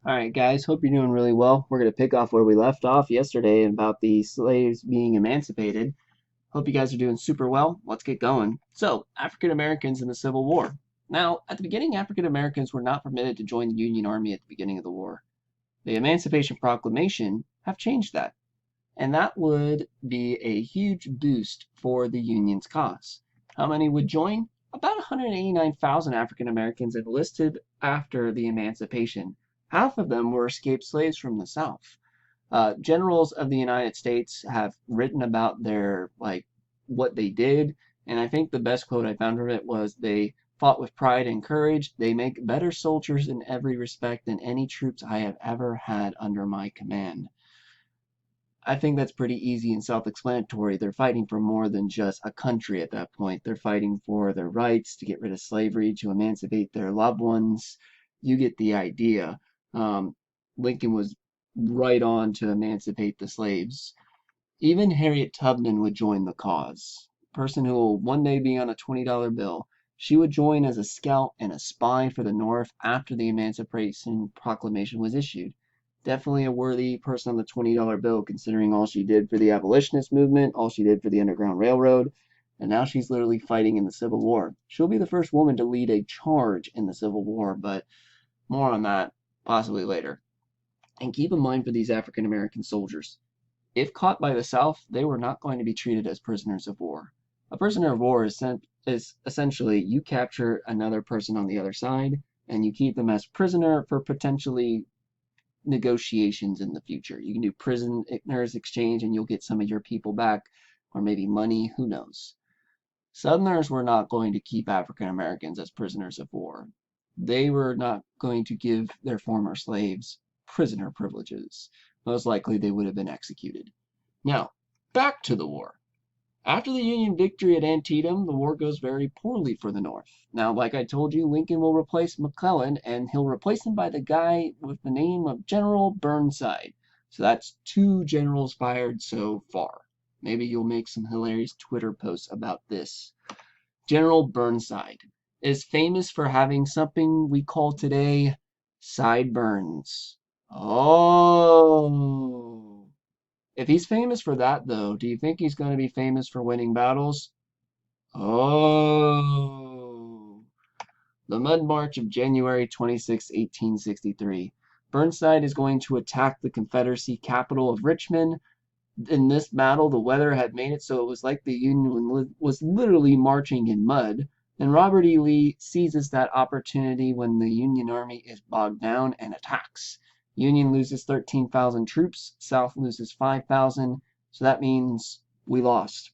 All right, guys, hope you're doing really well. We're going to pick off where we left off yesterday about the slaves being emancipated. Hope you guys are doing super well. Let's get going. So, African Americans in the Civil War. Now, at the beginning, African Americans were not permitted to join the Union Army at the beginning of the war. The Emancipation Proclamation have changed that, and that would be a huge boost for the Union's cause. How many would join? About 189,000 African Americans enlisted after the emancipation. Half of them were escaped slaves from the South. Generals of the United States have written about their what they did, and I think the best quote I found from it was they fought with pride and courage. They make better soldiers in every respect than any troops I have ever had under my command. I think that's pretty easy and self-explanatory. They're fighting for more than just a country at that point. They're fighting for their rights, to get rid of slavery, to emancipate their loved ones. You get the idea. Lincoln was right on to emancipate the slaves. Even Harriet Tubman would join the cause. A person who will one day be on a $20 bill. She would join as a scout and a spy for the North after the Emancipation Proclamation was issued. Definitely a worthy person on the $20 bill, considering all she did for the abolitionist movement, all she did for the Underground Railroad, and now she's literally fighting in the Civil War. She'll be the first woman to lead a charge in the Civil War, but more on that possibly later. And keep in mind for these African American soldiers, if caught by the South, they were not going to be treated as prisoners of war. A prisoner of war is essentially you capture another person on the other side, and you keep them as prisoner for potentially negotiations in the future. You can do prisoners exchange and you'll get some of your people back, or maybe money, who knows. Southerners were not going to keep African Americans as prisoners of war. They were not going to give their former slaves prisoner privileges. Most likely they would have been executed. Now, back to the war. After the Union victory at Antietam, the war goes very poorly for the North. Now, like I told you, Lincoln will replace McClellan, and he'll replace him by the guy with the name of General Burnside. So that's 2 generals fired so far. Maybe you'll make some hilarious Twitter posts about this. General Burnside is famous for having something we call today sideburns. Oh. If he's famous for that, though, do you think he's going to be famous for winning battles? Oh. The Mud March of January 26, 1863. Burnside is going to attack the Confederacy capital of Richmond. In this battle, the weather had made it so it was like the Union was literally marching in mud, and Robert E. Lee seizes that opportunity when the Union Army is bogged down and attacks. Union loses 13,000 troops, South loses 5,000, so that means we lost.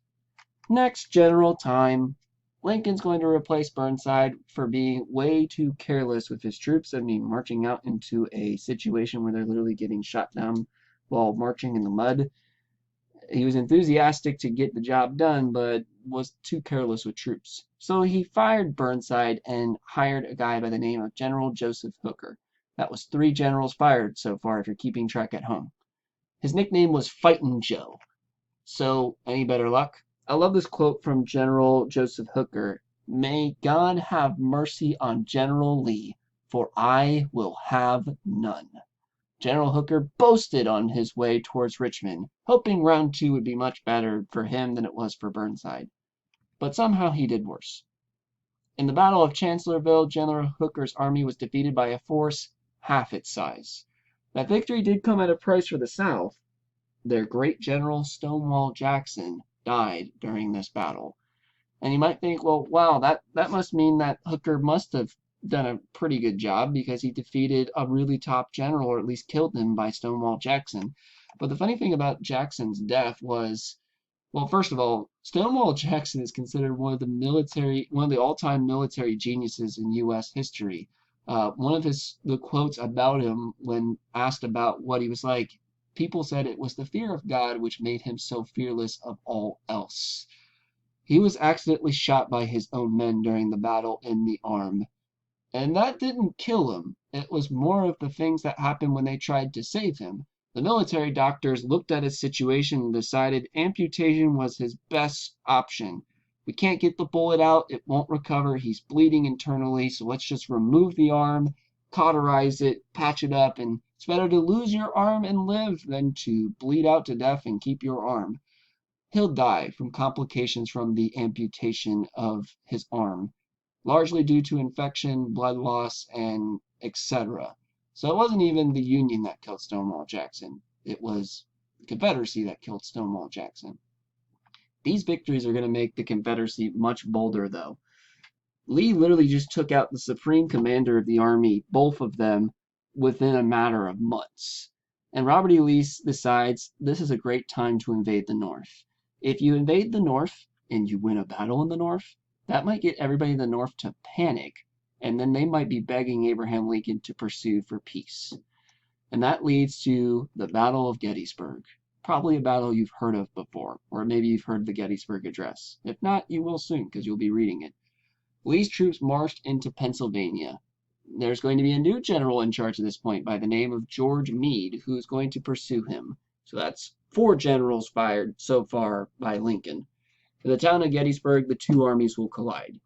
Next general time, Lincoln's going to replace Burnside for being way too careless with his troops. I mean, marching out into a situation where they're literally getting shot down while marching in the mud. He was enthusiastic to get the job done, but was too careless with troops. So he fired Burnside and hired a guy by the name of General Joseph Hooker. That was 3 generals fired so far if you're keeping track at home. His nickname was Fightin' Joe. So, any better luck? I love this quote from General Joseph Hooker. May God have mercy on General Lee, for I will have none. General Hooker boasted on his way towards Richmond, hoping round 2 would be much better for him than it was for Burnside. But somehow he did worse. In the Battle of Chancellorsville, General Hooker's army was defeated by a force half its size. That victory did come at a price for the South. Their great general, Stonewall Jackson, died during this battle. And you might think, well, wow, that must mean that Hooker must have done a pretty good job because he defeated a really top general, or at least killed him by Stonewall Jackson. But the funny thing about Jackson's death was, well, first of all, Stonewall Jackson is considered one of the all-time military geniuses in U.S. history. One of the quotes about him, when asked about what he was like, people said it was the fear of God which made him so fearless of all else. He was accidentally shot by his own men during the battle in the arm. And that didn't kill him. It was more of the things that happened when they tried to save him. The military doctors looked at his situation and decided amputation was his best option. We can't get the bullet out, it won't recover, he's bleeding internally, so let's just remove the arm, cauterize it, patch it up, and it's better to lose your arm and live than to bleed out to death and keep your arm. He'll die from complications from the amputation of his arm, largely due to infection, blood loss, and etc. So it wasn't even the Union that killed Stonewall Jackson. It was the Confederacy that killed Stonewall Jackson. These victories are going to make the Confederacy much bolder, though. Lee literally just took out the supreme commander of the army, both of them, within a matter of months. And Robert E. Lee decides this is a great time to invade the North. If you invade the North and you win a battle in the North, that might get everybody in the North to panic, and then they might be begging Abraham Lincoln to pursue for peace. And that leads to the Battle of Gettysburg. Probably a battle you've heard of before, or maybe you've heard the Gettysburg Address. If not, you will soon, because you'll be reading it. Lee's troops marched into Pennsylvania. There's going to be a new general in charge at this point by the name of George Meade, who's going to pursue him. So that's 4 generals fired so far by Lincoln. In the town of Gettysburg, the two armies will collide.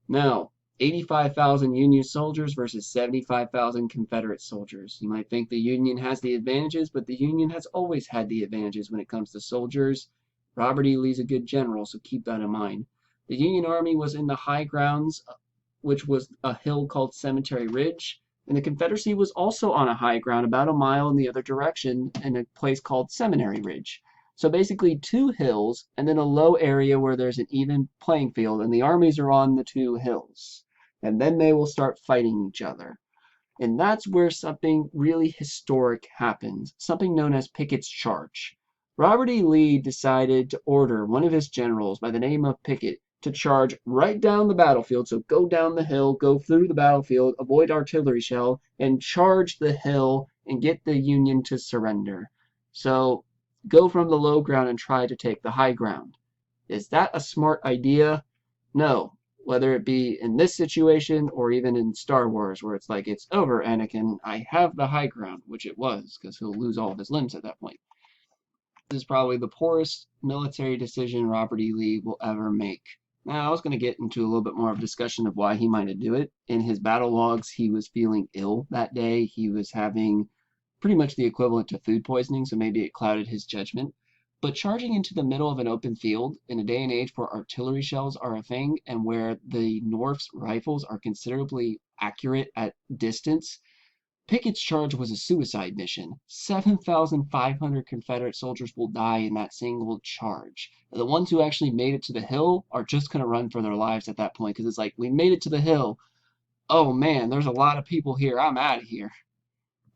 Now, 85,000 Union soldiers versus 75,000 Confederate soldiers. You might think the Union has the advantages, but the Union has always had the advantages when it comes to soldiers. Robert E. Lee's a good general, so keep that in mind. The Union Army was in the high grounds, which was a hill called Cemetery Ridge, and the Confederacy was also on a high ground about a mile in the other direction in a place called Seminary Ridge. So basically 2 hills and then a low area where there's an even playing field, and the armies are on the 2 hills. And then they will start fighting each other. And that's where something really historic happens, something known as Picketts Charge. Robert E. Lee decided to order one of his generals by the name of Pickett to charge right down the battlefield. So go down the hill, go through the battlefield, avoid artillery shell, and charge the hill and get the Union to surrender. So go from the low ground and try to take the high ground. Is that a smart idea? No. Whether it be in this situation or even in Star Wars, where it's like, it's over, Anakin, I have the high ground, which it was, because he'll lose all of his limbs at that point. This is probably the poorest military decision Robert E. Lee will ever make. Now, I was going to get into a little bit more of a discussion of why he might do it. In his battle logs, he was feeling ill that day. He was having pretty much the equivalent to food poisoning, so maybe it clouded his judgment. But charging into the middle of an open field in a day and age where artillery shells are a thing and where the North's rifles are considerably accurate at distance, Picketts Charge was a suicide mission. 7,500 Confederate soldiers will die in that single charge. The ones who actually made it to the hill are just going to run for their lives at that point, because it's like, we made it to the hill. Oh man, there's a lot of people here. I'm out of here.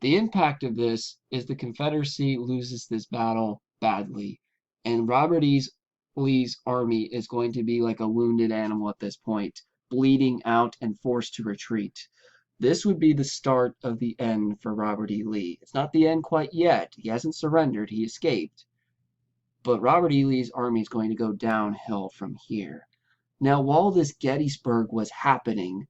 The impact of this is the Confederacy loses this battle badly, and Robert E. Lee's army is going to be like a wounded animal at this point, bleeding out and forced to retreat. This would be the start of the end for Robert E. Lee. It's not the end quite yet. He hasn't surrendered. He escaped. But Robert E. Lee's army is going to go downhill from here. Now, while this Gettysburg was happening,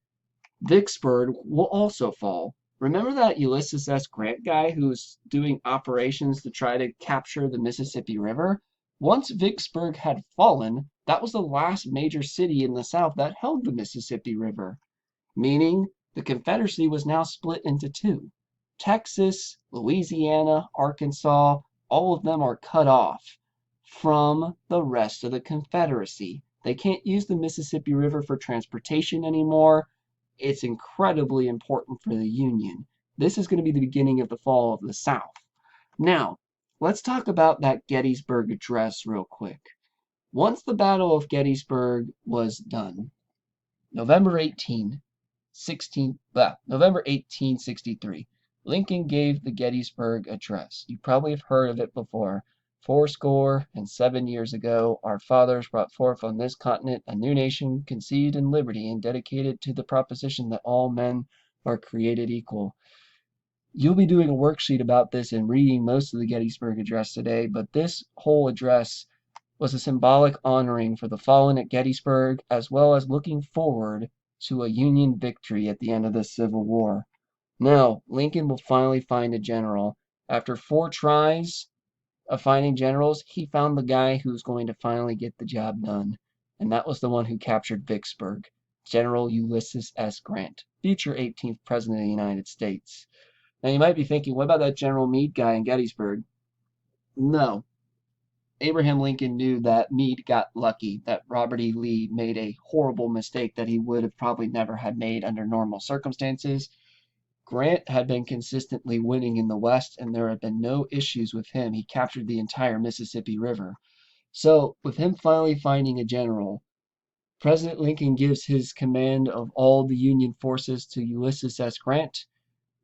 Vicksburg will also fall. Remember that Ulysses S. Grant guy who was doing operations to try to capture the Mississippi River? Once Vicksburg had fallen, that was the last major city in the South that held the Mississippi River, meaning the Confederacy was now split into 2. Texas, Louisiana, Arkansas, all of them are cut off from the rest of the Confederacy. They can't use the Mississippi River for transportation anymore. It's incredibly important for the Union. This is going to be the beginning of the fall of the South. Now, let's talk about that Gettysburg Address real quick. Once the Battle of Gettysburg was done, November 1863, Lincoln gave the Gettysburg Address. You probably have heard of it before. 77 years ago, our fathers brought forth on this continent a new nation, conceived in liberty and dedicated to the proposition that all men are created equal. You'll be doing a worksheet about this and reading most of the Gettysburg Address today, but this whole address was a symbolic honoring for the fallen at Gettysburg, as well as looking forward to a Union victory at the end of the Civil War. Now, Lincoln will finally find a general. After 4 tries of finding generals, he found the guy who's going to finally get the job done, and that was the one who captured Vicksburg. General Ulysses S. Grant, future 18th President of the United States. Now you might be thinking, what about that General Meade guy in Gettysburg? No. Abraham Lincoln knew that Meade got lucky, that Robert E. Lee made a horrible mistake that he would have probably never had made under normal circumstances. Grant had been consistently winning in the West, and there had been no issues with him. He captured the entire Mississippi River. So, with him finally finding a general, President Lincoln gives his command of all the Union forces to Ulysses S. Grant.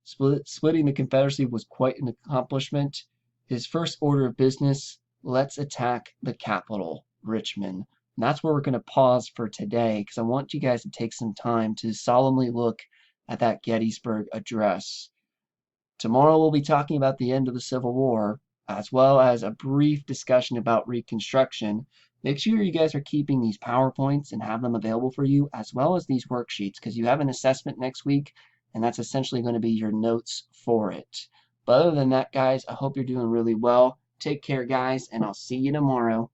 Splitting the Confederacy was quite an accomplishment. His first order of business, let's attack the capital, Richmond. And that's where we're going to pause for today because I want you guys to take some time to solemnly look at that Gettysburg Address. Tomorrow we'll be talking about the end of the Civil War, as well as a brief discussion about Reconstruction. Make sure you guys are keeping these PowerPoints and have them available for you, as well as these worksheets, because you have an assessment next week, and that's essentially going to be your notes for it. But other than that, guys, I hope you're doing really well. Take care, guys, and I'll see you tomorrow.